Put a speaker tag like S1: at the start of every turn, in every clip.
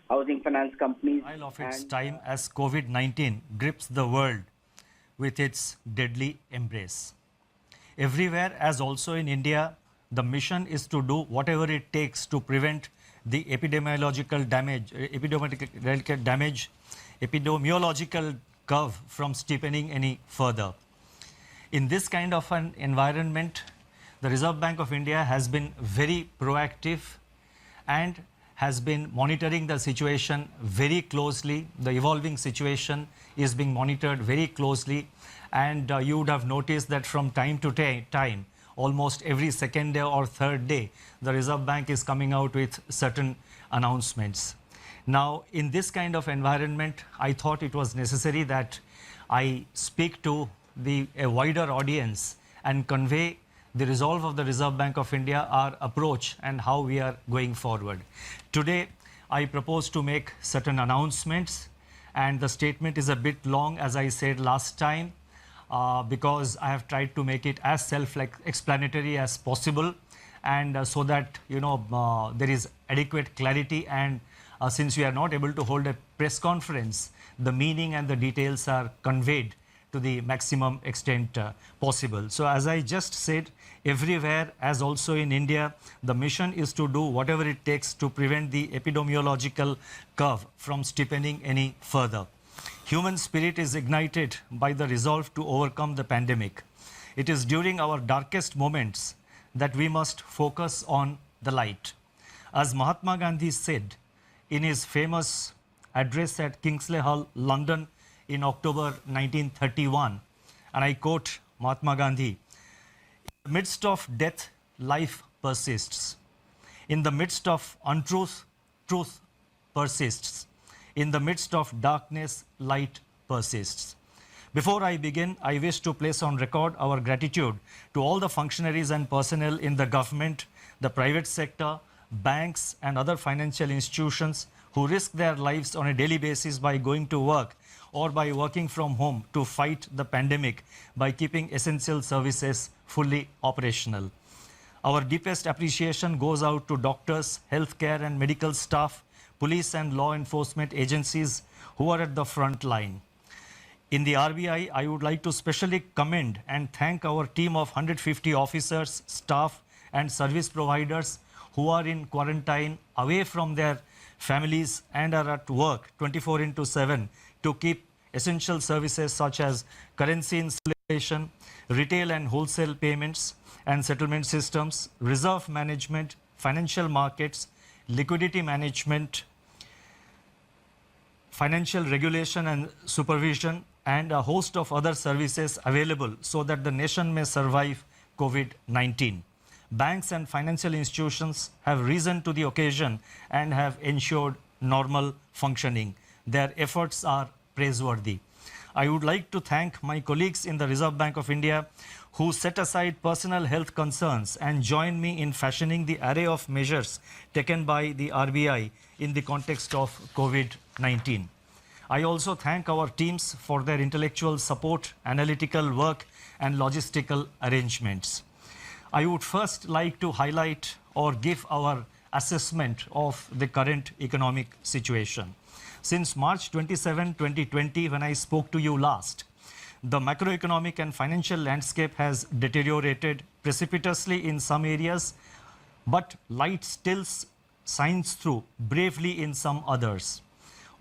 S1: housing finance companies.
S2: While of its time as COVID-19 grips the world with its deadly embrace. Everywhere, as also in India, the mission is to do whatever it takes to prevent the epidemiological curve from steepening any further. In this kind of an environment, the Reserve Bank of India has been very proactive and has been monitoring the situation very closely. The evolving situation is being monitored very closely, and you would have noticed that from time to time, almost every second day or third day, the Reserve Bank is coming out with certain announcements. Now, in this kind of environment, I thought it was necessary that I speak to a wider audience and convey the resolve of the Reserve Bank of India, our approach and how we are going forward. Today, I propose to make certain announcements, and the statement is a bit long, as I said last time, because I have tried to make it as self-explanatory as possible, and so that there is adequate clarity, and since we are not able to hold a press conference, the meaning and the details are conveyed to the maximum extent possible. So as I just said, everywhere, as also in India, the mission is to do whatever it takes to prevent the epidemiological curve from steepening any further. Human spirit is ignited by the resolve to overcome the pandemic. It is during our darkest moments that we must focus on the light. As Mahatma Gandhi said in his famous address at Kingsley Hall, London, in October 1931, and I quote Mahatma Gandhi, "In the midst of death, life persists. In the midst of untruth, truth persists. In the midst of darkness, light persists." Before I begin, I wish to place on record our gratitude to all the functionaries and personnel in the government, the private sector, banks and other financial institutions who risk their lives on a daily basis by going to work or by working from home to fight the pandemic by keeping essential services fully operational. Our deepest appreciation goes out to doctors, healthcare and medical staff, police and law enforcement agencies who are at the front line. In the RBI, I would like to specially commend and thank our team of 150 officers, staff and service providers who are in quarantine away from their families and are at work 24/7 to keep essential services such as currency installation, retail and wholesale payments and settlement systems, reserve management, financial markets, liquidity management, financial regulation and supervision, and a host of other services available so that the nation may survive COVID-19. Banks and financial institutions have risen to the occasion and have ensured normal functioning. Their efforts are praiseworthy. I would like to thank my colleagues in the Reserve Bank of India who set aside personal health concerns and joined me in fashioning the array of measures taken by the RBI in the context of COVID-19. I also thank our teams for their intellectual support, analytical work and logistical arrangements. I would first like to highlight or give our assessment of the current economic situation. Since March 27, 2020, when I spoke to you last, the macroeconomic and financial landscape has deteriorated precipitously in some areas, but light still shines through bravely in some others.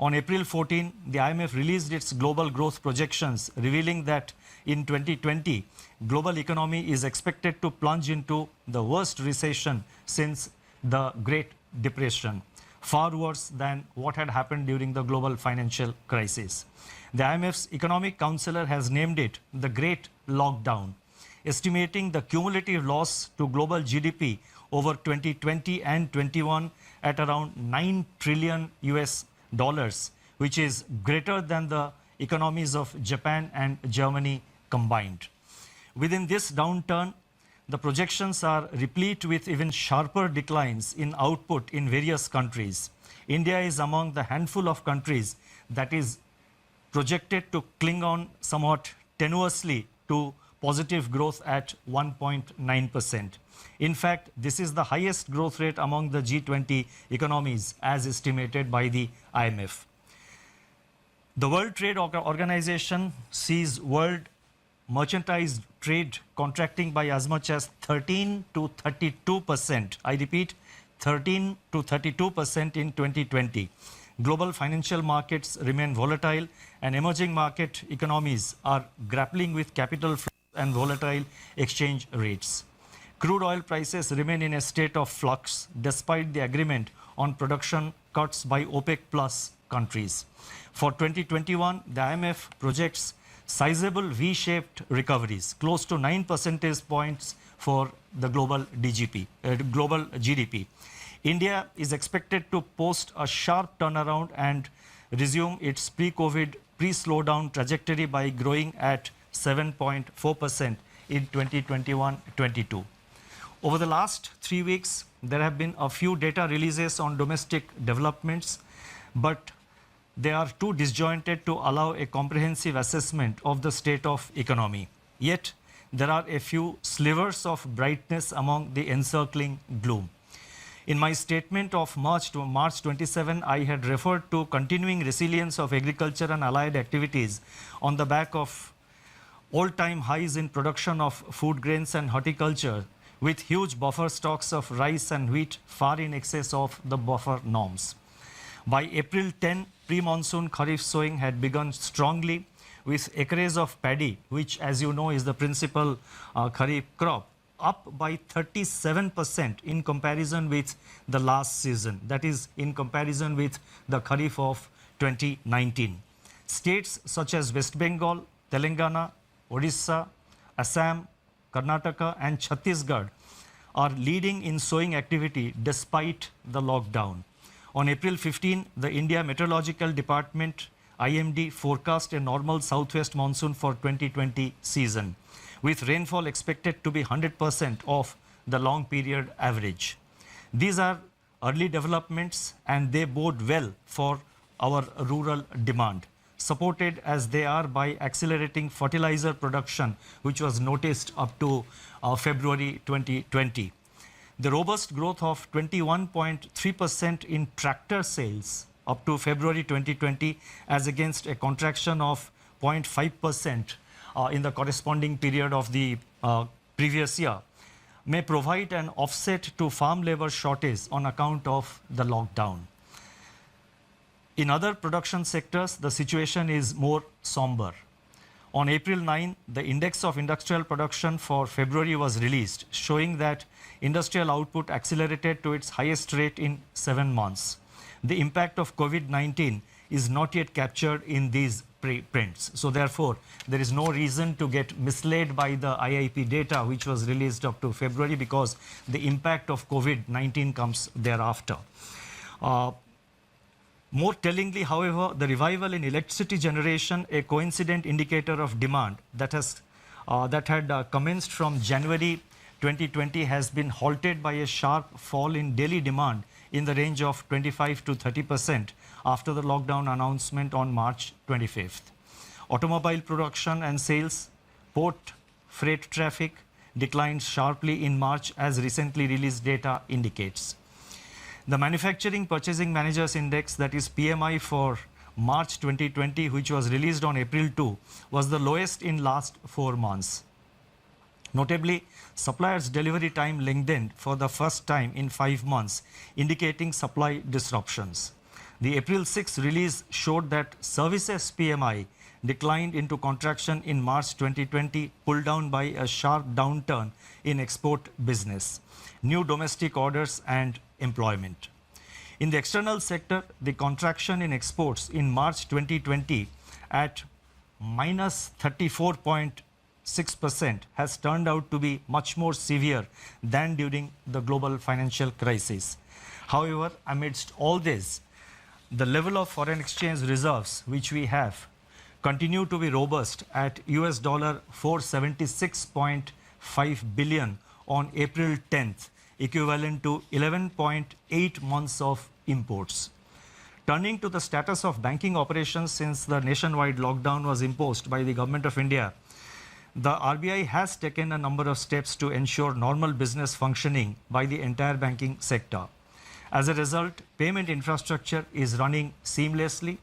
S2: On April 14, the IMF released its global growth projections, revealing that in 2020, global economy is expected to plunge into the worst recession since the Great Depression, far worse than what had happened during the global financial crisis. The IMF's economic counselor has named it the Great Lockdown, estimating the cumulative loss to global GDP over 2020 and 21 at around $9 trillion, which is greater than the economies of Japan and Germany combined. Within this downturn, the projections are replete with even sharper declines in output in various countries. India is among the handful of countries that is projected to cling on somewhat tenuously to positive growth at 1.9%. In fact, this is the highest growth rate among the G20 economies as estimated by the IMF. The World Trade Organization sees world merchandise trade contracting by as much as 13 to 32%. I repeat, 13 to 32% in 2020. Global financial markets remain volatile and emerging market economies are grappling with capital flows and volatile exchange rates. Crude oil prices remain in a state of flux despite the agreement on production cuts by OPEC plus countries. For 2021, the IMF projects sizable V-shaped recoveries, close to 9 percentage points for the global GDP. India is expected to post a sharp turnaround and resume its pre-COVID, pre-slowdown trajectory by growing at 7.4% in 2021-22. Over the last 3 weeks, there have been a few data releases on domestic developments, but they are too disjointed to allow a comprehensive assessment of the state of economy. Yet, there are a few slivers of brightness among the encircling gloom. In my statement of March 27, I had referred to continuing resilience of agriculture and allied activities on the back of all-time highs in production of food grains and horticulture, with huge buffer stocks of rice and wheat far in excess of the buffer norms. By April 10, pre-monsoon Kharif sowing had begun strongly, with acres of paddy, which as you know is the principal Kharif crop, up by 37% in comparison with the last season, that is in comparison with the Kharif of 2019. States such as West Bengal, Telangana, Odisha, Assam, Karnataka and Chhattisgarh are leading in sowing activity despite the lockdown. On April 15, the India Meteorological Department IMD forecast a normal southwest monsoon for 2020 season, with rainfall expected to be 100% of the long period average. These are early developments and they bode well for our rural demand, supported as they are by accelerating fertilizer production, which was noticed up to February 2020. The robust growth of 21.3% in tractor sales up to February 2020 as against a contraction of 0.5% in the corresponding period of the previous year may provide an offset to farm labor shortage on account of the lockdown. In other production sectors, the situation is more somber. On April 9, the Index of Industrial Production for February was released, showing that industrial output accelerated to its highest rate in 7 months. The impact of COVID-19 is not yet captured in these prints. So therefore, there is no reason to get misled by the IIP data which was released up to February, because the impact of COVID-19 comes thereafter. More tellingly, however, the revival in electricity generation, a coincident indicator of demand that had commenced from January 2020, has been halted by a sharp fall in daily demand in the range of 25 to 30% after the lockdown announcement on March 25th. Automobile production and sales, port freight traffic declined sharply in March, as recently released data indicates. The Manufacturing Purchasing Managers Index, that is PMI for March 2020, which was released on April 2, was the lowest in last 4 months. Notably, suppliers' delivery time lengthened for the first time in 5 months, indicating supply disruptions. The April 6 release showed that services PMI declined into contraction in March 2020, pulled down by a sharp downturn in export business, new domestic orders and employment. In the external sector, the contraction in exports in March 2020 at minus 34.6% has turned out to be much more severe than during the global financial crisis. However, amidst all this, the level of foreign exchange reserves which we have continue to be robust at US dollar 476.5 billion on April 10th, equivalent to 11.8 months of imports. Turning to the status of banking operations since the nationwide lockdown was imposed by the Government of India, The RBI has taken a number of steps to ensure normal business functioning by the entire banking sector. As a result, payment infrastructure is running seamlessly.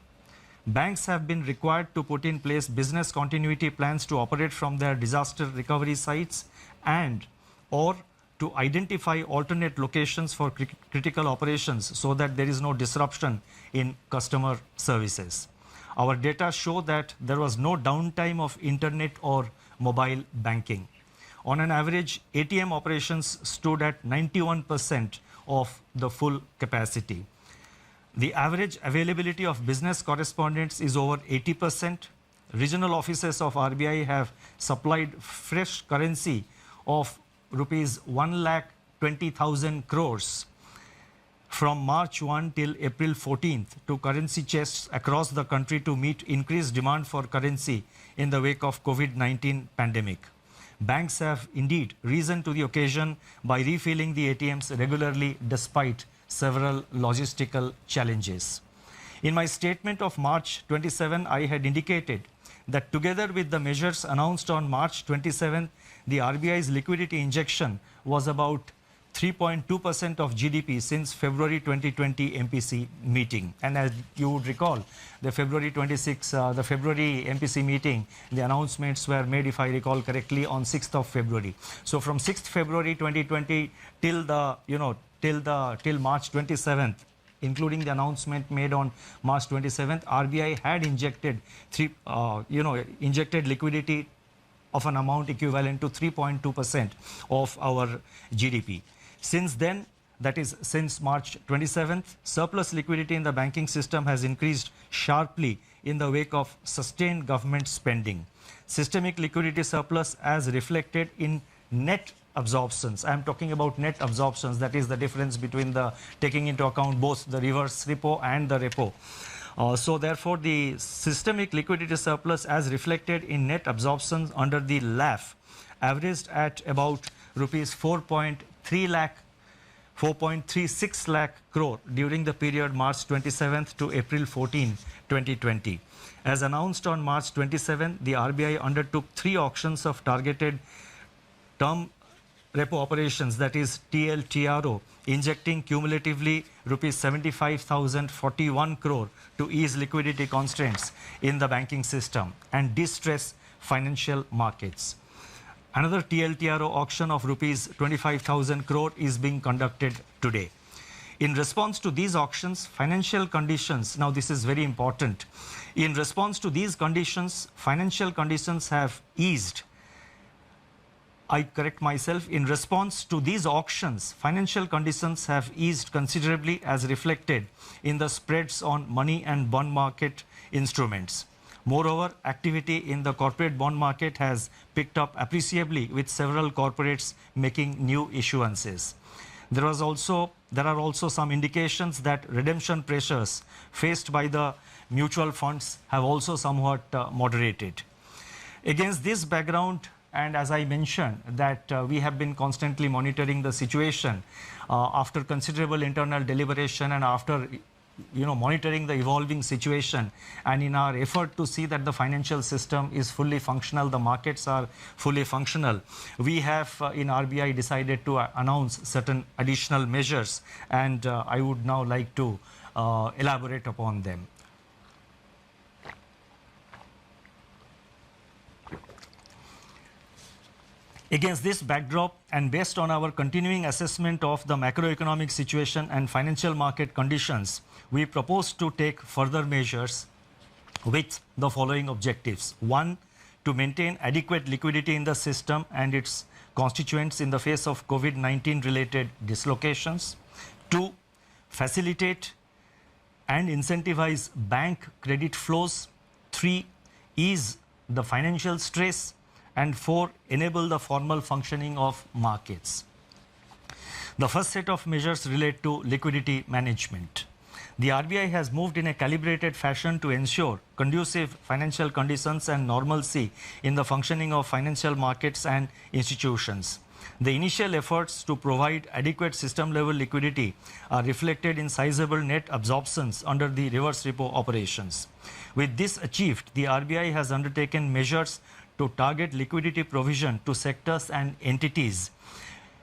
S2: Banks have been required to put in place business continuity plans to operate from their disaster recovery sites and or to identify alternate locations for critical operations so that there is no disruption in customer services. Our data show that there was no downtime of internet or mobile banking. On an average, ATM operations stood at 91% of the full capacity. The average availability of business correspondents is over 80%. Regional offices of RBI have supplied fresh currency of rupees 1,20,000 crores from March 1 till April 14th to currency chests across the country to meet increased demand for currency in the wake of COVID-19 pandemic. Banks have indeed risen to the occasion by refilling the ATMs regularly despite several logistical challenges. In my statement of March 27, I had indicated that together with the measures announced on March 27, the RBI's liquidity injection was about 3.2% of GDP since February 2020 MPC meeting. And as you would recall, the February MPC meeting, the announcements were made, if I recall correctly, on 6th of February. So from 6th February 2020 till March 27th, including the announcement made on March 27th, RBI had injected liquidity of an amount equivalent to 3.2% of our GDP. Since then, that is since March 27th, surplus liquidity in the banking system has increased sharply in the wake of sustained government spending. Systemic liquidity surplus as reflected in net absorptions. I am talking about net absorptions, that is the difference between the taking into account both the reverse repo and the repo. So therefore, the systemic liquidity surplus as reflected in net absorptions under the LAF averaged at about rupees 4.36 lakh crore during the period March 27th to April 14, 2020. As announced on March 27, the RBI undertook 3 auctions of targeted term repo operations, that is TLTRO, injecting cumulatively rupees 75,041 crore to ease liquidity constraints in the banking system and distress financial markets. Another TLTRO auction of rupees 25,000 crore is being conducted today. In response to these auctions, financial conditions, now this is very important, in response to these conditions, financial conditions have eased. I correct myself, in response to these auctions, financial conditions have eased considerably as reflected in the spreads on money and bond market instruments. Moreover, activity in the corporate bond market has picked up appreciably with several corporates making new issuances. There are also some indications that redemption pressures faced by the mutual funds have also somewhat moderated. Against this background, and as I mentioned, that we have been constantly monitoring the situation after considerable internal deliberation and after monitoring the evolving situation, and in our effort to see that the financial system is fully functional, the markets are fully functional, we have in RBI decided to announce certain additional measures, and I would now like to elaborate upon them. Against this backdrop and based on our continuing assessment of the macroeconomic situation and financial market conditions, we propose to take further measures with the following objectives. 1, to maintain adequate liquidity in the system and its constituents in the face of COVID-19 related dislocations. 2, facilitate and incentivize bank credit flows. 3, ease the financial stress. And 4, enable the formal functioning of markets. The first set of measures relate to liquidity management. The RBI has moved in a calibrated fashion to ensure conducive financial conditions and normalcy in the functioning of financial markets and institutions. The initial efforts to provide adequate system-level liquidity are reflected in sizable net absorptions under the reverse repo operations. With this achieved, the RBI has undertaken measures to target liquidity provision to sectors and entities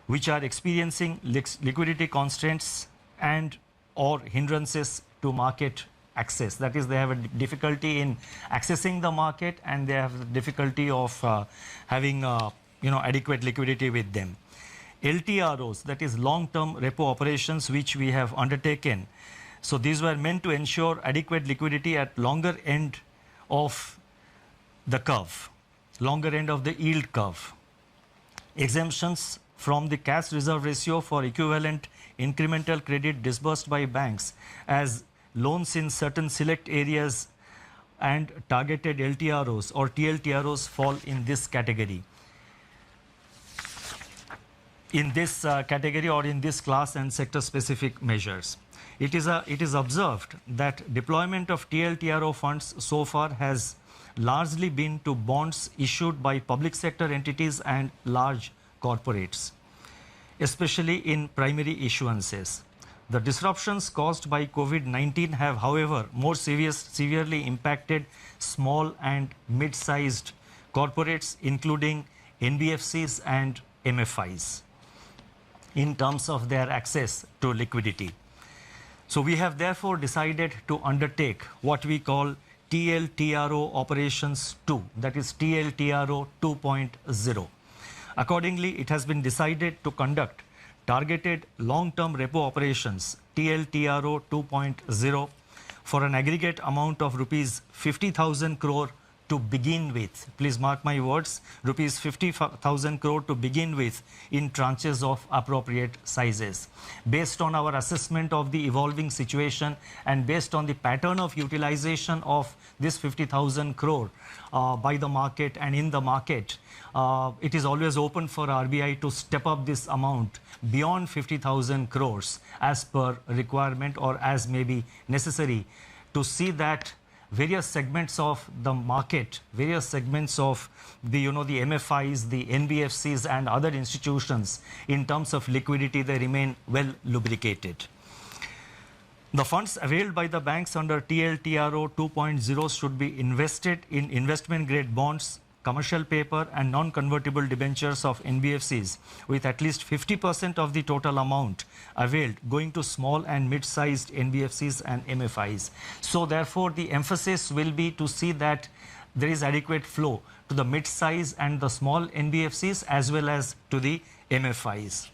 S2: which are experiencing liquidity constraints and or hindrances to market access. That is, they have a difficulty in accessing the market, and they have the difficulty of having adequate liquidity with them. LTROs, that is long-term repo operations, which we have undertaken. So these were meant to ensure adequate liquidity at longer end of the curve, longer end of the yield curve. Exemptions from the cash reserve ratio for equivalent incremental credit disbursed by banks as loans in certain select areas and targeted LTROs or TLTROs fall in this category. In this category or in this class and sector specific measures. It is observed that deployment of TLTRO funds so far has largely been to bonds issued by public sector entities and large corporates, especially in primary issuances. The disruptions caused by COVID-19 have, however, more severely impacted small and mid-sized corporates, including NBFCs and MFIs, in terms of their access to liquidity. So we have therefore decided to undertake what we call TLTRO operations 2, that is TLTRO 2.0. Accordingly, it has been decided to conduct targeted long-term repo operations TLTRO 2.0 for an aggregate amount of rupees 50,000 crore to begin with. Please mark my words, rupees 50,000 crore to begin with in tranches of appropriate sizes. Based on our assessment of the evolving situation and based on the pattern of utilization of this 50,000 crore by the market and in the market, it is always open for RBI to step up this amount beyond 50,000 crores as per requirement or as may be necessary to see that various segments of the market, various segments of the MFIs, the NBFCs and other institutions in terms of liquidity, they remain well lubricated. The funds availed by the banks under TLTRO 2.0 should be invested in investment grade bonds, commercial paper and non-convertible debentures of NBFCs with at least 50% of the total amount availed going to small and mid-sized NBFCs and MFIs. So therefore, the emphasis will be to see that there is adequate flow to the mid-size and the small NBFCs as well as to the MFIs.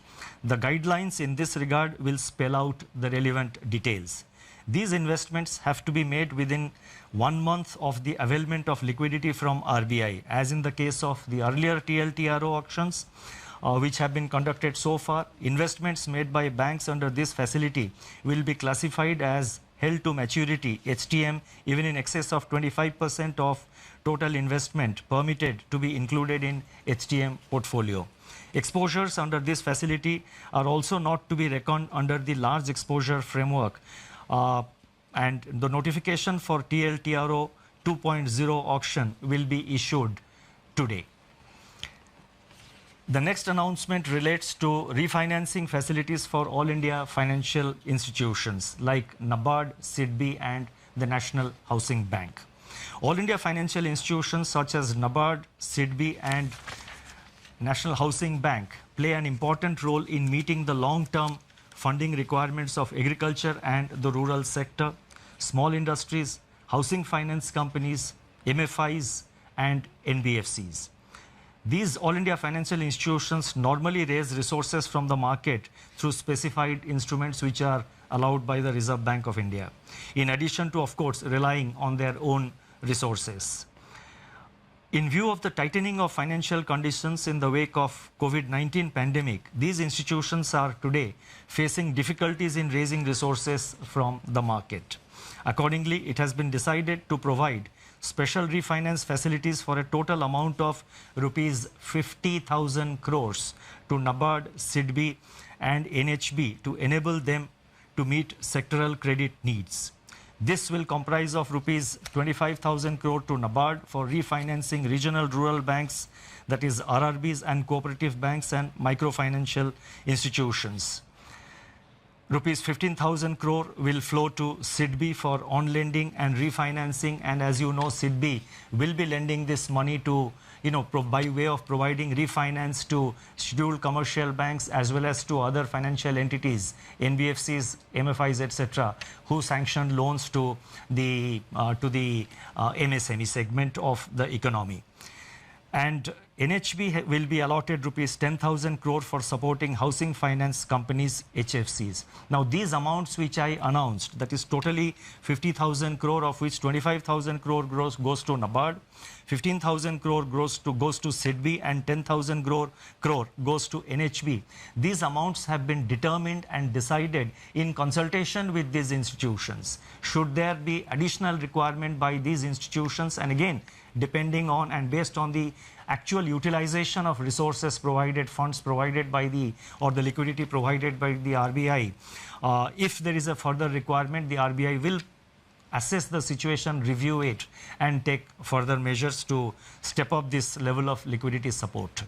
S2: The guidelines in this regard will spell out the relevant details. These investments have to be made within 1 month of the availment of liquidity from RBI, as in the case of the earlier TLTRO auctions, which have been conducted so far. Investments made by banks under this facility will be classified as held to maturity, HTM, even in excess of 25% of total investment permitted to be included in HTM portfolio. Exposures under this facility are also not to be reckoned under the large exposure framework. And the notification for TLTRO 2.0 auction will be issued today. The next announcement relates to refinancing facilities for all India financial institutions like NABARD, SIDBI and the National Housing Bank. All India financial institutions such as NABARD, SIDBI and National Housing Bank play an important role in meeting the long-term funding requirements of agriculture and the rural sector, small industries, housing finance companies, MFIs and NBFCs. These All India financial institutions normally raise resources from the market through specified instruments which are allowed by the Reserve Bank of India, in addition to, of course, relying on their own resources. In view of the tightening of financial conditions in the wake of COVID-19 pandemic, these institutions are today facing difficulties in raising resources from the market. Accordingly, it has been decided to provide special refinance facilities for a total amount of rupees 50,000 crores to NABARD, SIDBI and NHB to enable them to meet sectoral credit needs. This will comprise of rupees 25,000 crore to NABARD for refinancing regional rural banks, that is RRBs and cooperative banks and microfinancial institutions. Rupees 15,000 crore will flow to SIDBI for on-lending and refinancing. And as you know, SIDBI will be lending this money to, by way of providing refinance to scheduled commercial banks as well as to other financial entities, NBFCs, MFIs, etc., who sanction loans to the MSME segment of the economy. And NHB will be allotted rupees 10,000 crore for supporting housing finance companies, HFCs. Now, these amounts which I announced, that is totally 50,000 crore, of which 25,000 crore goes to NABARD, 15,000 crore goes to SIDBI, and 10,000 crore goes to NHB. These amounts have been determined and decided in consultation with these institutions. Should there be additional requirement by these institutions, and again, depending on and based on the actual utilization of resources provided, funds provided by the liquidity provided by the RBI, if there is a further requirement, the RBI will assess the situation, review it, and take further measures to step up this level of liquidity support.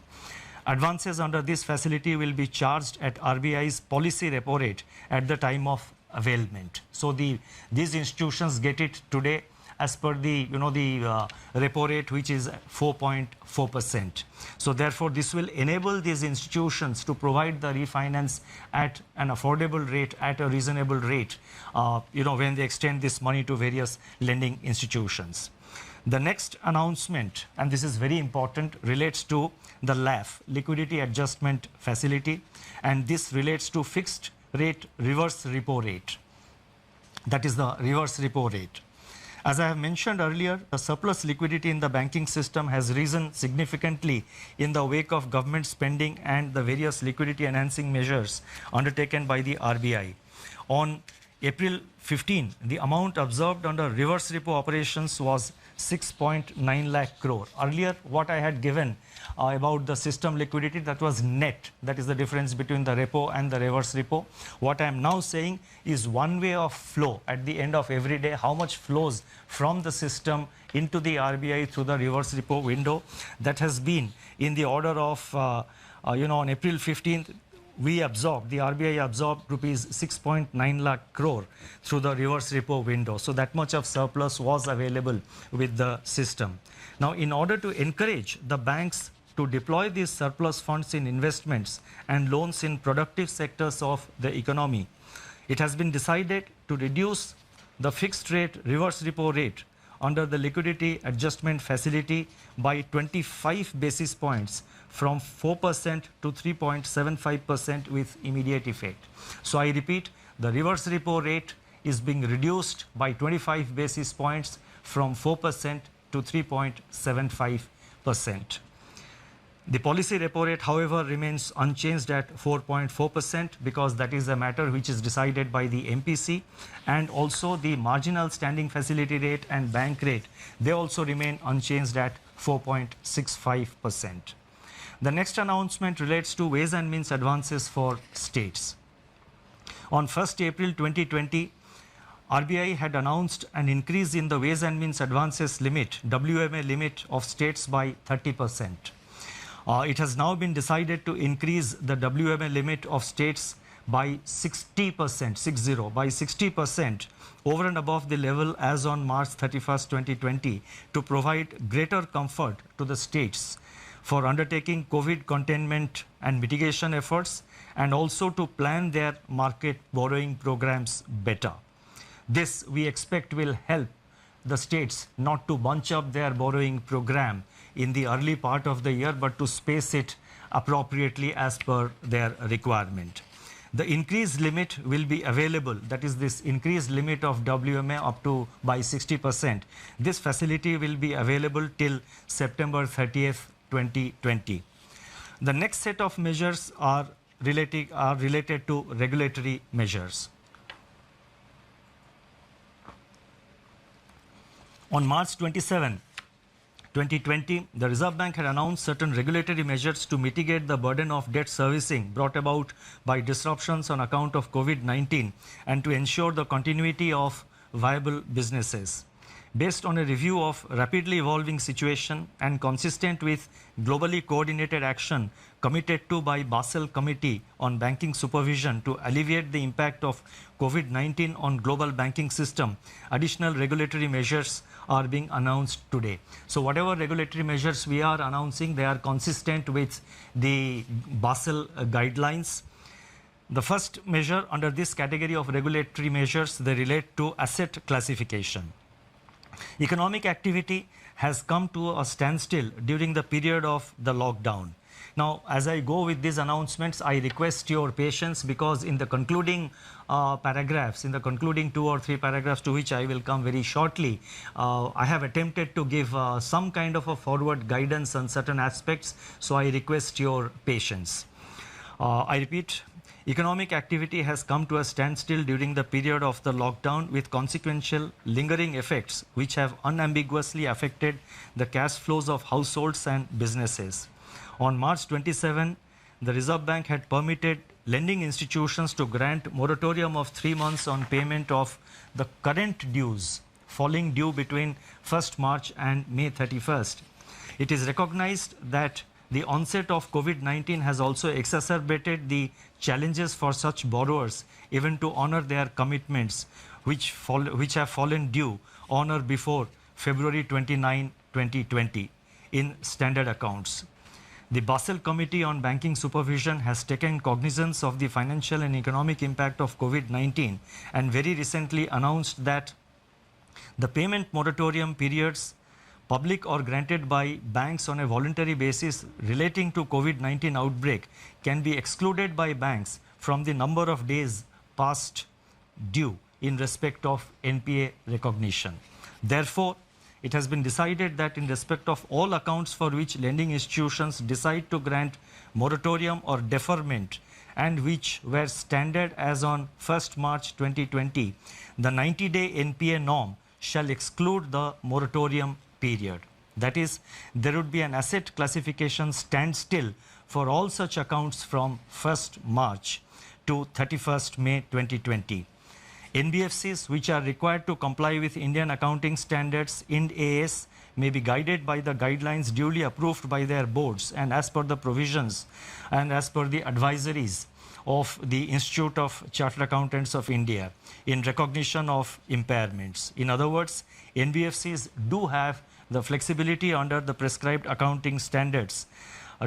S2: Advances under this facility will be charged at RBI's policy repo rate at the time of availment. So these institutions get it today as per the repo rate, which is 4.4%. So therefore, this will enable these institutions to provide the refinance at an affordable rate, at a reasonable rate, when they extend this money to various lending institutions. The next announcement, and this is very important, relates to the LAF, Liquidity Adjustment Facility, and this relates to fixed rate reverse repo rate. That is the reverse repo rate. As I have mentioned earlier, the surplus liquidity in the banking system has risen significantly in the wake of government spending and the various liquidity enhancing measures undertaken by the RBI. On April 15, the amount observed under reverse repo operations was 6.9 lakh crore. Earlier, what I had given about the system liquidity, that was net. That is the difference between the repo and the reverse repo. What I am now saying is one way of flow at the end of every day, how much flows from the system into the RBI through the reverse repo window. That has been in the order of, on April 15th, the RBI absorbed rupees 6.9 lakh crore through the reverse repo window. So that much of surplus was available with the system. Now, in order to encourage the banks to deploy these surplus funds in investments and loans in productive sectors of the economy, it has been decided to reduce the fixed rate reverse repo rate under the liquidity adjustment facility by 25 basis points from 4% to 3.75% with immediate effect. So I repeat, the reverse repo rate is being reduced by 25 basis points from 4% to 3.75%. The policy repo rate, however, remains unchanged at 4.4% because that is a matter which is decided by the MPC, and also the marginal standing facility rate and bank rate, they also remain unchanged at 4.65%. The next announcement relates to ways and means advances for states. On 1st April 2020, RBI had announced an increase in the ways and means advances limit, WMA limit of states by 30%. It has now been decided to increase the WMA limit of states by 60% over and above the level as on March 31st, 2020 to provide greater comfort to the states for undertaking COVID containment and mitigation efforts, and also to plan their market borrowing programs better. This, we expect, will help the states not to bunch up their borrowing program in the early part of the year, but to space it appropriately as per their requirement. The increased limit will be available, that is this increased limit of WMA up to by 60%. This facility will be available till September 30th, 2020. The next set of measures are related to regulatory measures. On March 27, 2020, the Reserve Bank had announced certain regulatory measures to mitigate the burden of debt servicing brought about by disruptions on account of COVID-19 and to ensure the continuity of viable businesses. Based on a review of rapidly evolving situation and consistent with globally coordinated action committed to by Basel Committee on Banking Supervision to alleviate the impact of COVID-19 on global banking system, additional regulatory measures are being announced today. So whatever regulatory measures we are announcing, they are consistent with the Basel guidelines. The first measure under this category of regulatory measures, they relate to asset classification. Economic activity has come to a standstill during the period of the lockdown. Now, as I go with these announcements, I request your patience, because in the concluding paragraphs, in the concluding 2 or 3 paragraphs to which I will come very shortly, I have attempted to give some kind of a forward guidance on certain aspects, so I request your patience. I repeat, economic activity has come to a standstill during the period of the lockdown, with consequential lingering effects which have unambiguously affected the cash flows of households and businesses. On March 27, the Reserve Bank had permitted lending institutions to grant moratorium of 3 months on payment of the current dues falling due between 1st March and May 31st. It is recognized that the onset of COVID-19 has also exacerbated the challenges for such borrowers even to honor their commitments, which have fallen due on or before February 29, 2020 in standard accounts. The Basel Committee on Banking Supervision has taken cognizance of the financial and economic impact of COVID-19 and very recently announced that the payment moratorium periods, public or granted by banks on a voluntary basis relating to COVID-19 outbreak, can be excluded by banks from the number of days past due in respect of NPA recognition. Therefore, it has been decided that in respect of all accounts for which lending institutions decide to grant moratorium or deferment and which were standard as on 1st March 2020, the 90-day NPA norm shall exclude the moratorium period. That is, there would be an asset classification standstill for all such accounts from 1st March to 31st May 2020. NBFCs which are required to comply with Indian accounting standards Ind AS may be guided by the guidelines duly approved by their boards and as per the provisions and as per the advisories of the Institute of Chartered Accountants of India in recognition of impairments. In other words, NBFCs do have the flexibility under the prescribed accounting standards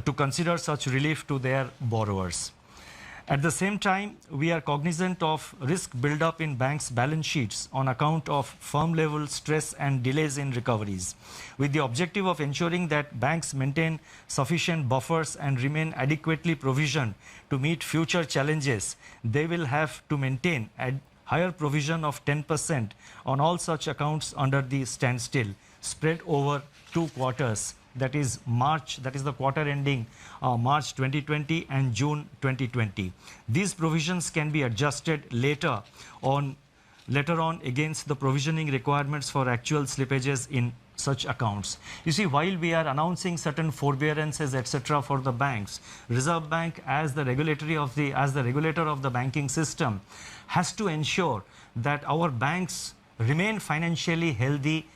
S2: to consider such relief to their borrowers. At the same time, we are cognizant of risk build-up in banks' balance sheets on account of firm-level stress and delays in recoveries. With the objective of ensuring that banks maintain sufficient buffers and remain adequately provisioned to meet future challenges, they will have to maintain a higher provision of 10% on all such accounts under the standstill, spread over 2 quarters. That is March, that is the quarter ending March 2020 and June 2020. These provisions can be adjusted later on against the provisioning requirements for actual slippages in such accounts. You see, while we are announcing certain forbearances, etc., for the banks, Reserve Bank, as the regulator of the banking system, has to ensure that our banks remain financially healthy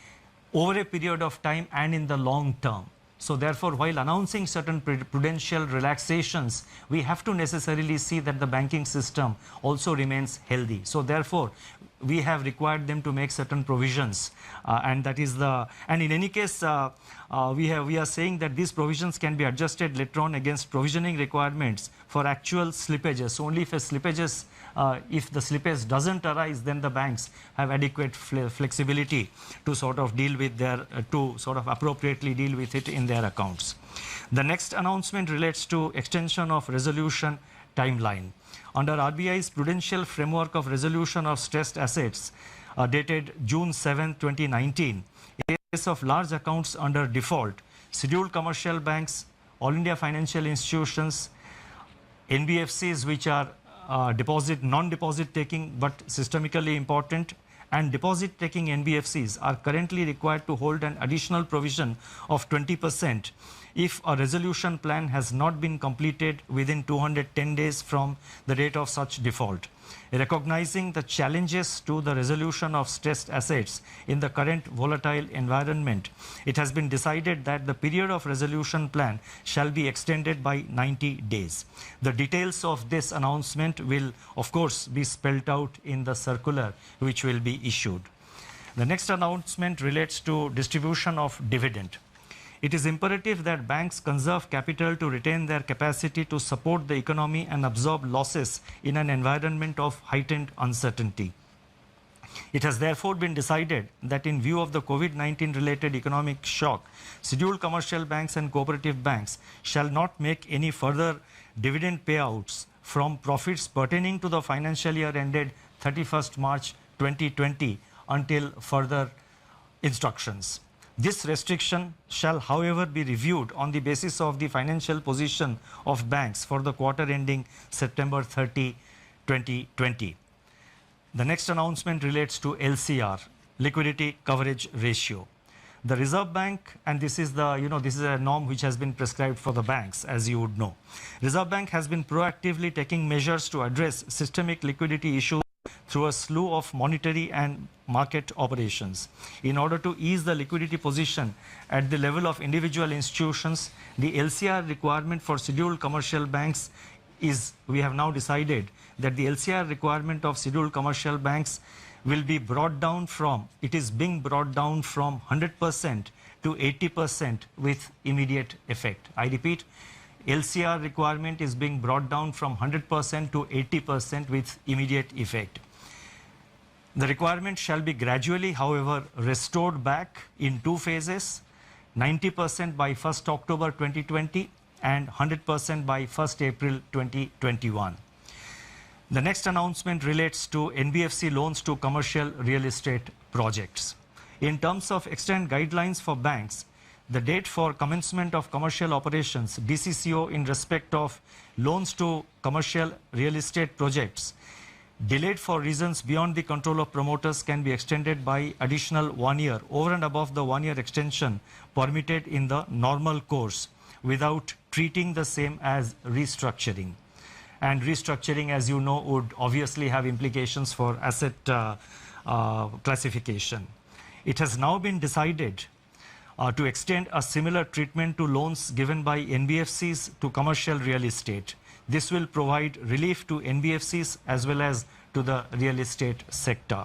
S2: over a period of time and in the long term. So therefore, while announcing certain prudential relaxations, we have to necessarily see that the banking system also remains healthy. So therefore, we have required them to make certain provisions, and in any case, we are saying that these provisions can be adjusted later on against provisioning requirements for actual slippages. Only if if the slippage doesn't arise, then the banks have adequate flexibility to sort of deal with appropriately deal with it in their accounts. The next announcement relates to extension of resolution timeline. Under RBI's Prudential Framework of Resolution of Stressed Assets, dated June 7, 2019, in case of large accounts under default, scheduled commercial banks, all India financial institutions, NBFCs which are non-deposit taking but systemically important, and deposit taking NBFCs are currently required to hold an additional provision of 20% if a resolution plan has not been completed within 210 days from the date of such default. Recognizing the challenges to the resolution of stressed assets in the current volatile environment, it has been decided that the period of resolution plan shall be extended by 90 days. The details of this announcement will, of course, be spelled out in the circular which will be issued. The next announcement relates to distribution of dividend. It is imperative that banks conserve capital to retain their capacity to support the economy and absorb losses in an environment of heightened uncertainty. It has therefore been decided that in view of the COVID-19 related economic shock, scheduled commercial banks and cooperative banks shall not make any further dividend payouts from profits pertaining to the financial year ended 31st March 2020 until further instructions. This restriction shall, however, be reviewed on the basis of the financial position of banks for the quarter ending September 30, 2020. The next announcement relates to LCR, liquidity coverage ratio. The Reserve Bank, and this is this is a norm which has been prescribed for the banks, as you would know. Reserve Bank has been proactively taking measures to address systemic liquidity issues through a slew of monetary and market operations. In order to ease the liquidity position at the level of individual institutions, the LCR requirement for scheduled commercial banks is, we have now decided that the LCR requirement of scheduled commercial banks will be brought down from, it is being brought down from 100% to 80% with immediate effect. I repeat, LCR requirement is being brought down from 100% to 80% with immediate effect. The requirement shall be gradually, however, restored back in two phases, 90% by 1st October 2020 and 100% by 1st April 2021. The next announcement relates to NBFC loans to commercial real estate projects. In terms of extant guidelines for banks, the date for commencement of commercial operations, DCCO, in respect of loans to commercial real estate projects delayed for reasons beyond the control of promoters can be extended by additional 1 year over and above the 1 year extension permitted in the normal course without treating the same as restructuring. And restructuring, as you know, would obviously have implications for asset classification. It has now been decided to extend a similar treatment to loans given by NBFCs to commercial real estate. This will provide relief to NBFCs as well as to the real estate sector.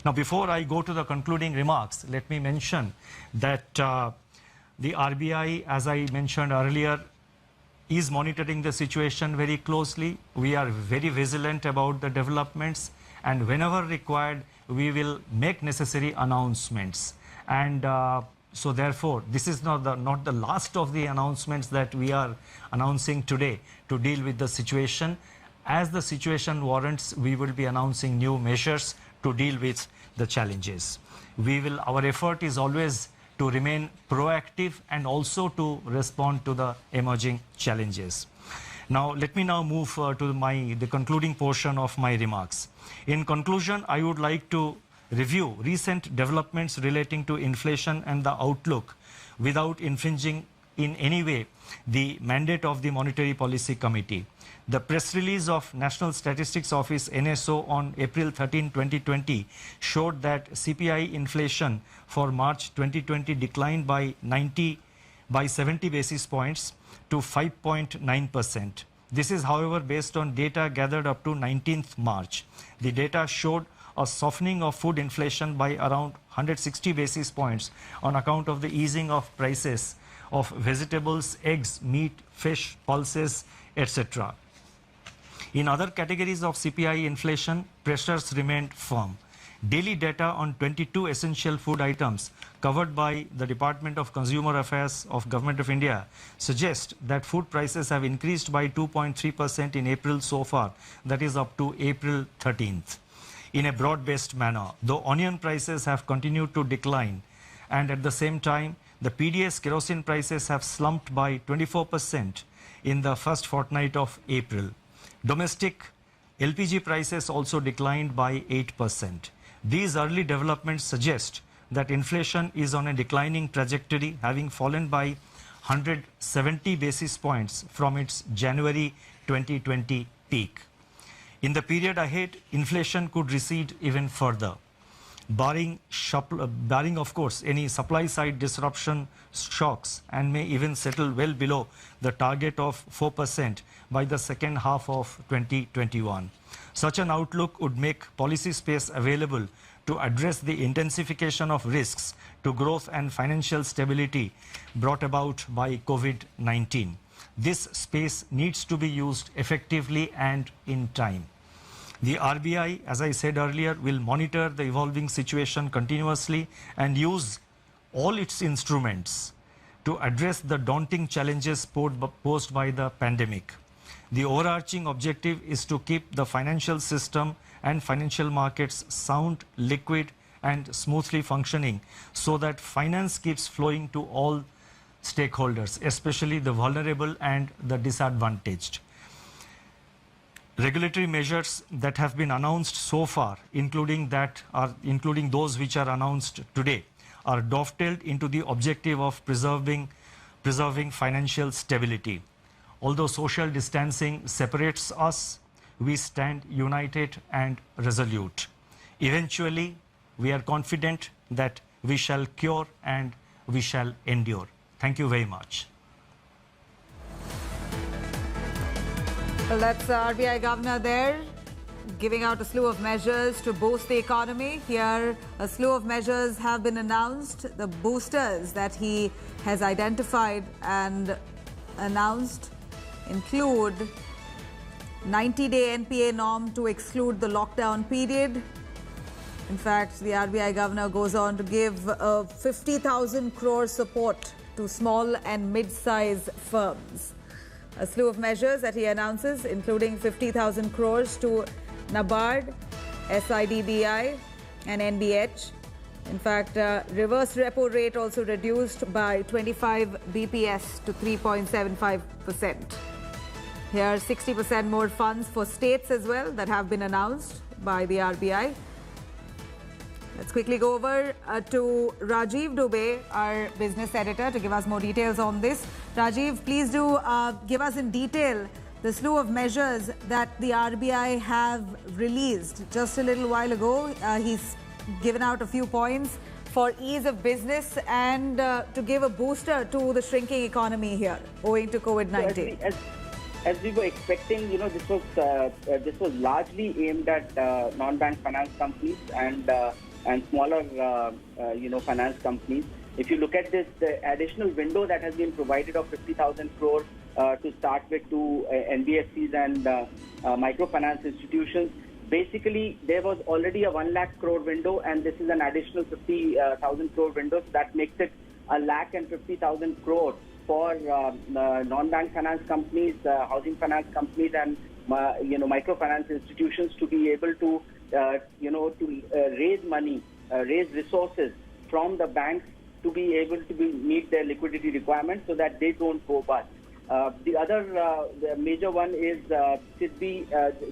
S2: Now, before I go to the concluding remarks, let me mention that the RBI, as I mentioned earlier, is monitoring the situation very closely. We are very vigilant about the developments, and whenever required, we will make necessary announcements. And so therefore, this is not the last of the announcements that we are announcing today to deal with the situation. As the situation warrants, we will be announcing new measures to deal with the challenges. Our effort is always to remain proactive and also to respond to the emerging challenges. Now, let me now move to the concluding portion of my remarks. In conclusion, I would like to review recent developments relating to inflation and the outlook without infringing in any way the mandate of the Monetary Policy Committee. The press release of National Statistics Office NSO on April 13, 2020 showed that CPI inflation for March 2020 declined by 70 basis points to 5.9%. This is, however, based on data gathered up to 19th March. The data showed a softening of food inflation by around 160 basis points on account of the easing of prices of vegetables, eggs, meat, fish, pulses, etc. In other categories of CPI inflation, pressures remained firm. Daily data on 22 essential food items covered by the Department of Consumer Affairs of Government of India suggest that food prices have increased by 2.3% in April so far, that is up to April 13th. In a broad-based manner, though onion prices have continued to decline, and at the same time, the PDS kerosene prices have slumped by 24% in the first fortnight of April. Domestic LPG prices also declined by 8%. These early developments suggest that inflation is on a declining trajectory, having fallen by 170 basis points from its January 2020 peak. In the period ahead, inflation could recede even further, barring of course any supply side disruption shocks, and may even settle well below the target of 4% by the second half of 2021. Such an outlook would make policy space available to address the intensification of risks to growth and financial stability brought about by COVID-19. This space needs to be used effectively and in time. The RBI, as I said earlier, will monitor the evolving situation continuously and use all its instruments to address the daunting challenges posed by the pandemic. The overarching objective is to keep the financial system and financial markets sound, liquid, and smoothly functioning so that finance keeps flowing to all stakeholders, especially the vulnerable and the disadvantaged. Regulatory measures that have been announced so far, including those which are announced today, are dovetailed into the objective of preserving financial stability. Although social distancing separates us, we stand united and resolute. Eventually, we are confident that we shall cure and we shall endure. Thank you very much.
S1: Well, that's the RBI governor there, giving out a slew of measures to boost the economy. Here, a slew of measures have been announced. The boosters that he has identified and announced include 90-day NPA norm to exclude the lockdown period. In fact, the RBI governor goes on to give 50,000 crore support to small and mid-size firms. A slew of measures that he announces, including 50,000 crores to NABARD, SIDBI and NBH. In fact, reverse repo rate also reduced by 25 BPS to 3.75%. Here, 60% more funds for states as well that have been announced by the RBI. Let's quickly go over to Rajiv Dubey, our business editor, to give us more details on this. Rajiv, please do give us in detail the slew of measures that the RBI have released. Just a little while ago, he's given out a few points for ease of business and to give a booster to the shrinking economy here, owing to COVID-19.
S3: As we were expecting, this was largely aimed at non-bank finance companies and smaller, finance companies. If you look at this, the additional window that has been provided of 50,000 crore to start with to NBFCs and microfinance institutions, basically there was already a 1 lakh crore window, and this is an additional 50,000 crore window. So that makes it 1,50,000 crore for non-bank finance companies, housing finance companies, and microfinance institutions to be able to raise money, raise resources from the banks to be able to meet their liquidity requirements so that they don't go bust. The other the major one is SIDBI,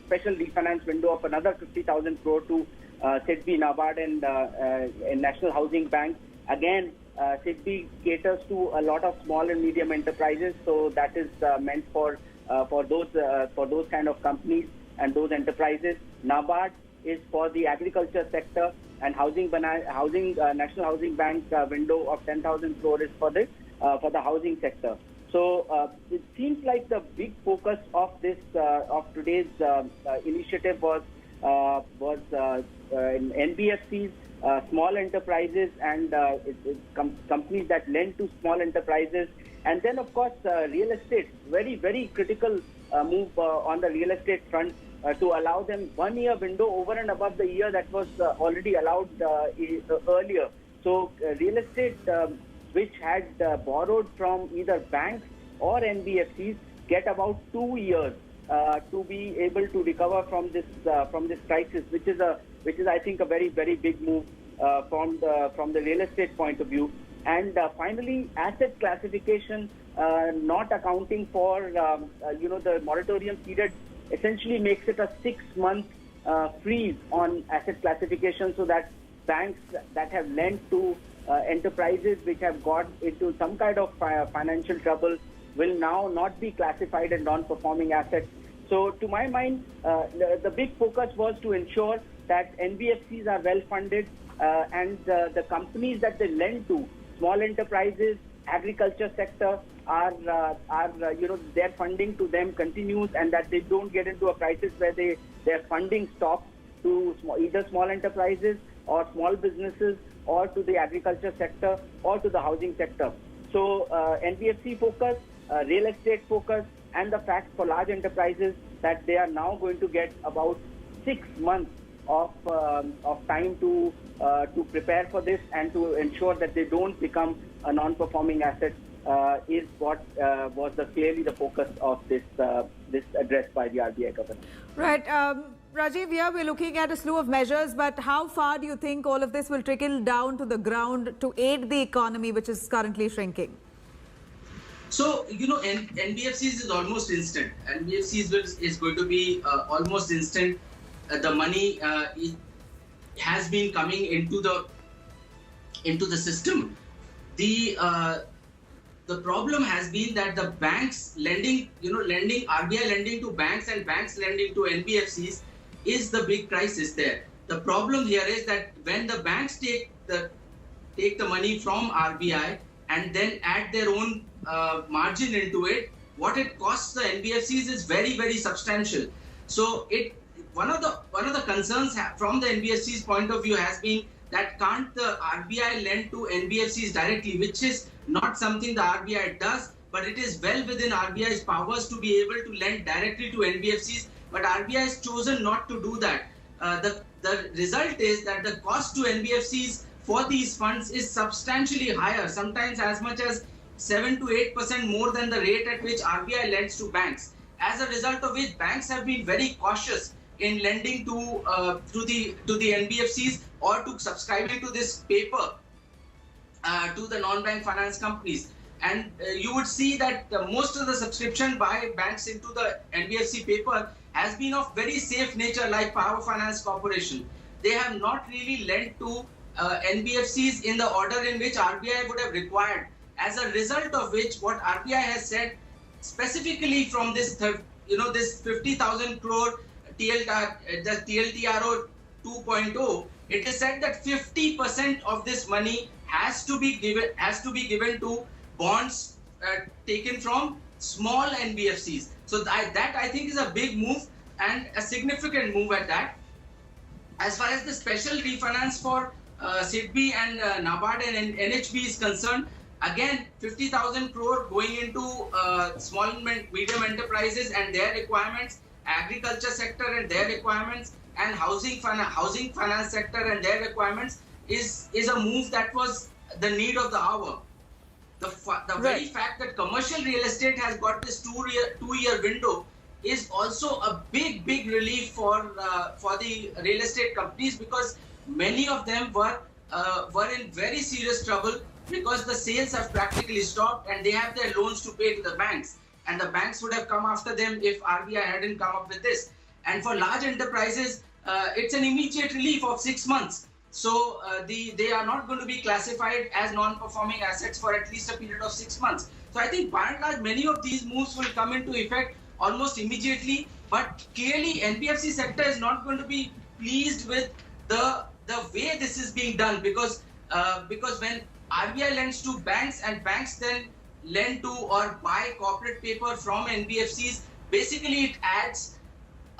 S3: special refinance window of another 50,000 crore to SIDBI, NABARD and National Housing Bank. Again, SIDBI caters to a lot of small and medium enterprises, so that is meant for those kind of companies and those enterprises. NABARD is for the agriculture sector, and National Housing Bank window of 10,000 crore is for the housing sector. So it seems like the big focus of this of today's initiative was in NBFCs, small enterprises, and companies that lend to small enterprises, and then of course real estate. Very, very critical move on the real estate front to allow them 1 year window over and above the year that was already allowed earlier. So real estate which had borrowed from either banks or NBFCs get about 2 years to be able to recover from this crisis, which is I think a very, very big move from the real estate point of view. And finally, asset classification, not accounting for the moratorium period, essentially makes it a 6-month freeze on asset classification, so that banks that have lent to enterprises which have got into some kind of financial trouble will now not be classified as non-performing assets. So to my mind, the big focus was to ensure that NBFCs are well funded and the companies that they lend to, small enterprises, agriculture sector, are their funding to them continues, and that they don't get into a crisis where their funding stops to either small enterprises or small businesses or to the agriculture sector or to the housing sector. So NBFC focus, real estate focus, and the fact for large enterprises that they are now going to get about 6 months of time to prepare for this and to ensure that they don't become a non-performing asset is what was clearly the focus of this address by the RBI governor.
S1: Right. Rajiv, here we're looking at a slew of measures, but how far do you think all of this will trickle down to the ground to aid the economy, which is currently shrinking?
S4: So, NBFCs is almost instant. NBFCs is going to be almost instant. The money has been coming into the system. The problem has been that the banks lending RBI lending to banks and banks lending to NBFCs is the big crisis there. The problem here is that when the banks take the money from RBI and then add their own margin into it, what it costs the NBFCs is very, very substantial. So one of the concerns from the NBFC's point of view has been that can't the RBI lend to NBFCs directly, which is not something the RBI does, but it is well within RBI's powers to be able to lend directly to NBFCs. But RBI has chosen not to do that. The result is that the cost to NBFCs for these funds is substantially higher, sometimes as much as 7 to 8% more than the rate at which RBI lends to banks. As a result of which, banks have been very cautious in lending to the NBFCs or to subscribing to this paper to the non-bank finance companies. And you would see that most of the subscription by banks into the NBFC paper has been of very safe nature, like Power Finance Corporation. They have not really lent to NBFCs in the order in which RBI would have required. As a result of which, what RBI has said specifically from this, this 50,000 crore the TLTRO 2.0, it is said that 50% of this money has to be given to bonds taken from small NBFCs. So that I think is a big move and a significant move at that. As far as the special refinance for SIDBI and NABARD and NHB is concerned, again 50,000 crore going into small and medium enterprises and their requirements, agriculture sector and their requirements, and housing finance sector and their requirements is a move that was the need of the hour. The very fact that commercial real estate has got this two-year window is also a big relief for the real estate companies, because many of them were in very serious trouble because the sales have practically stopped and they have their loans to pay to the banks, and the banks would have come after them if RBI hadn't come up with this. And for large enterprises, it's an immediate relief of 6 months. So they are not going to be classified as non-performing assets for at least a period of 6 months. So I think by and large, many of these moves will come into effect almost immediately. But clearly, NBFC sector is not going to be pleased with the way this is being done, because when RBI lends to banks and banks then lend to or buy corporate paper from NBFCs, basically it adds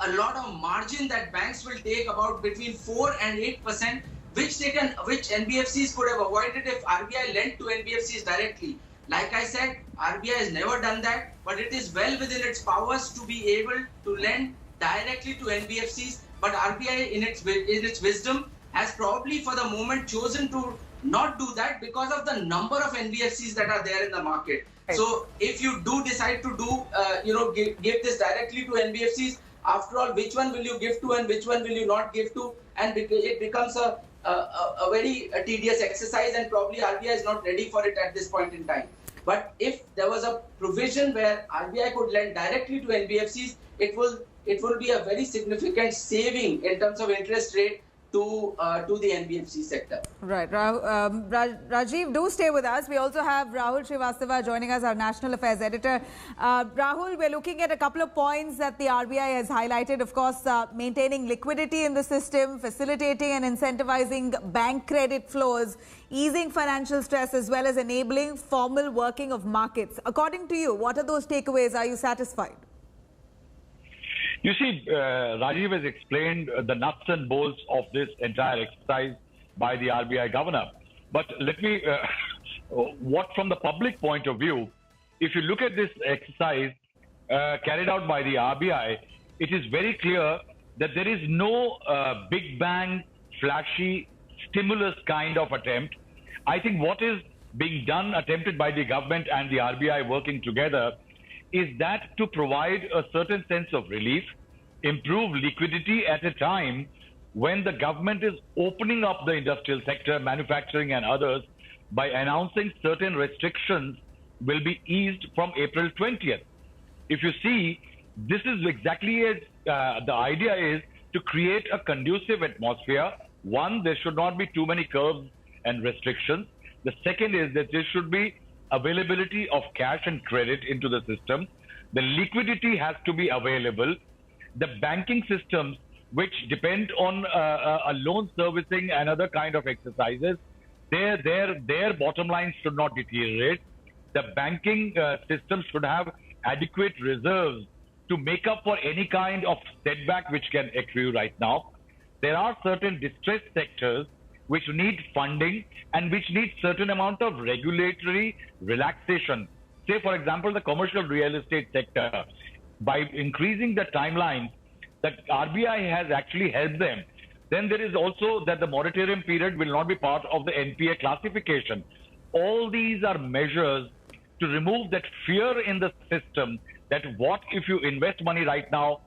S4: a lot of margin that banks will take, about between 4 and 8%, which NBFCs could have avoided if RBI lent to NBFCs directly. Like I said, RBI has never done that, but it is well within its powers to be able to lend directly to NBFCs. But RBI, in its wisdom, has probably for the moment chosen to not do that because of the number of NBFCs that are there in the market. Right. So if you do decide to give this directly to NBFCs, after all, which one will you give to and which one will you not give to? And it becomes a very tedious exercise, and probably RBI is not ready for it at this point in time. But if there was a provision where RBI could lend directly to NBFCs, it will be a very significant saving in terms of interest rate to the NBFC sector.
S1: Right. Rajiv, do stay with us. We also have Rahul Srivastava joining us, our National Affairs Editor. Rahul, we're looking at a couple of points that the RBI has highlighted. Of course, maintaining liquidity in the system, facilitating and incentivizing bank credit flows, easing financial stress, as well as enabling formal working of markets. According to you, what are those takeaways? Are you satisfied?
S5: You see, Rajiv has explained the nuts and bolts of this entire exercise by the RBI governor. But let me, what from the public point of view, if you look at this exercise carried out by the RBI, it is very clear that there is no big bang, flashy stimulus kind of attempt. I think what is being done, attempted by the government and the RBI working together, is that to provide a certain sense of relief, improve liquidity at a time when the government is opening up the industrial sector, manufacturing and others, by announcing certain restrictions will be eased from April 20th. If you see, this is exactly as the idea is to create a conducive atmosphere. One, there should not be too many curbs and restrictions. The second is that there should be availability of cash and credit into the system. The liquidity has to be available. The banking systems, which depend on a loan servicing and other kind of exercises, their bottom lines should not deteriorate. The banking system should have adequate reserves to make up for any kind of setback which can accrue right now. There are certain distressed sectors which need funding and which need certain amount of regulatory relaxation. Say, for example, the commercial real estate sector. By increasing the timelines, the RBI has actually helped them. Then there is also that the moratorium period will not be part of the NPA classification. All these are measures to remove that fear in the system that what if you invest money right now,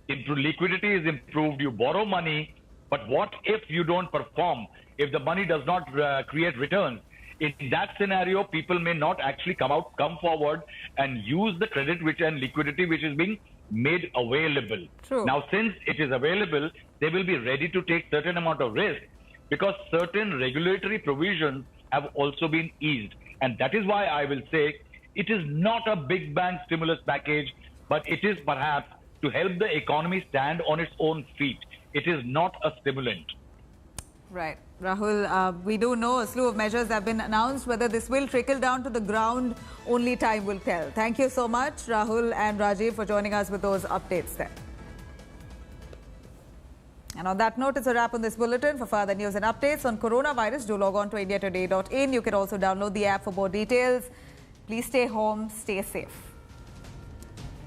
S5: liquidity is improved, you borrow money, but what if you don't perform? If the money does not create returns, in that scenario, people may not actually come forward and use the credit and liquidity which is being made available.
S1: True.
S5: Now, since it is available, they will be ready to take certain amount of risk because certain regulatory provisions have also been eased. And that is why I will say it is not a big bang stimulus package, but it is perhaps to help the economy stand on its own feet. It is not a stimulant.
S1: Right. Rahul, we do know a slew of measures have been announced. Whether this will trickle down to the ground, only time will tell. Thank you so much, Rahul and Rajiv, for joining us with those updates there. And on that note, it's a wrap on this bulletin. For further news and updates on coronavirus, do log on to indiatoday.in. You can also download the app for more details. Please stay home, stay safe.